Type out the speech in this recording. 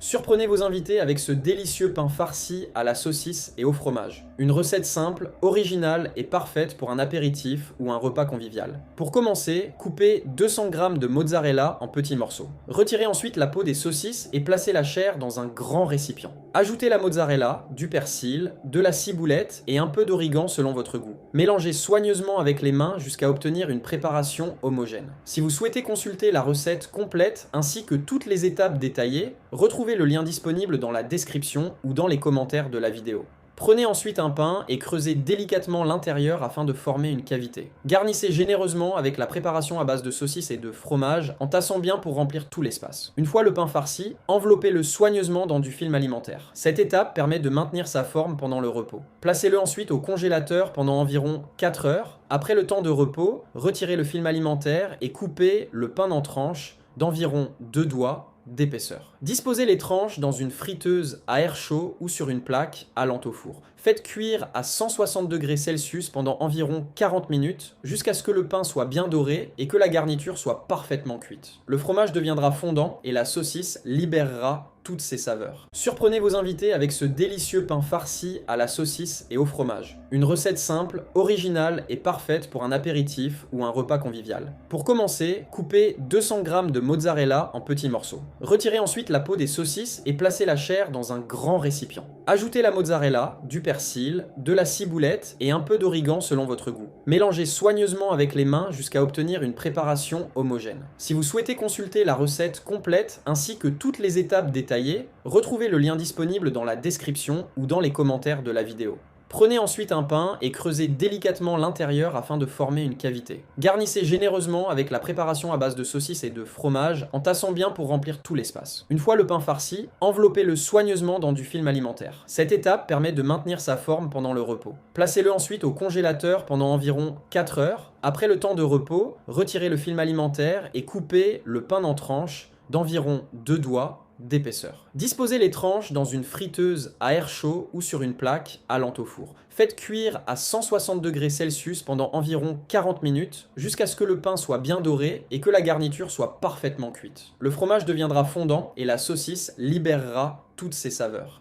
Surprenez vos invités avec ce délicieux pain farci à la saucisse et au fromage. Une recette simple, originale et parfaite pour un apéritif ou un repas convivial. Pour commencer, coupez 200 g de mozzarella en petits morceaux. Retirez ensuite la peau des saucisses et placez la chair dans un grand récipient. Ajoutez la mozzarella, du persil, de la ciboulette et un peu d'origan selon votre goût. Mélangez soigneusement avec les mains jusqu'à obtenir une préparation homogène. Si vous souhaitez consulter la recette complète ainsi que toutes les étapes détaillées, retrouvez le lien disponible dans la description ou dans les commentaires de la vidéo. Prenez ensuite un pain et creusez délicatement l'intérieur afin de former une cavité. Garnissez généreusement avec la préparation à base de saucisses et de fromage en tassant bien pour remplir tout l'espace. Une fois le pain farci, enveloppez-le soigneusement dans du film alimentaire. Cette étape permet de maintenir sa forme pendant le repos. Placez-le ensuite au congélateur pendant environ 4 heures. Après le temps de repos, retirez le film alimentaire et coupez le pain en tranches d'environ 2 doigts d'épaisseur. Disposez les tranches dans une friteuse à air chaud ou sur une plaque allant au four. Faites cuire à 160 degrés Celsius pendant environ 40 minutes jusqu'à ce que le pain soit bien doré et que la garniture soit parfaitement cuite. Le fromage deviendra fondant et la saucisse libérera toutes ses saveurs. Surprenez vos invités avec ce délicieux pain farci à la saucisse et au fromage. Une recette simple, originale et parfaite pour un apéritif ou un repas convivial. Pour commencer, coupez 200 g de mozzarella en petits morceaux. Retirez ensuite la peau des saucisses et placez la chair dans un grand récipient. Ajoutez la mozzarella, du persil, de la ciboulette et un peu d'origan selon votre goût. Mélangez soigneusement avec les mains jusqu'à obtenir une préparation homogène. Si vous souhaitez consulter la recette complète ainsi que toutes les étapes détaillées, retrouvez le lien disponible dans la description ou dans les commentaires de la vidéo. Prenez ensuite un pain et creusez délicatement l'intérieur afin de former une cavité. Garnissez généreusement avec la préparation à base de saucisses et de fromage en tassant bien pour remplir tout l'espace. Une fois le pain farci, enveloppez-le soigneusement dans du film alimentaire. Cette étape permet de maintenir sa forme pendant le repos. Placez-le ensuite au congélateur pendant environ 4 heures. Après le temps de repos, retirez le film alimentaire et coupez le pain en tranches d'environ 2 doigts d'épaisseur. Disposez les tranches dans une friteuse à air chaud ou sur une plaque allant au four. Faites cuire à 160 degrés Celsius pendant environ 40 minutes jusqu'à ce que le pain soit bien doré et que la garniture soit parfaitement cuite. Le fromage deviendra fondant et la saucisse libérera toutes ses saveurs.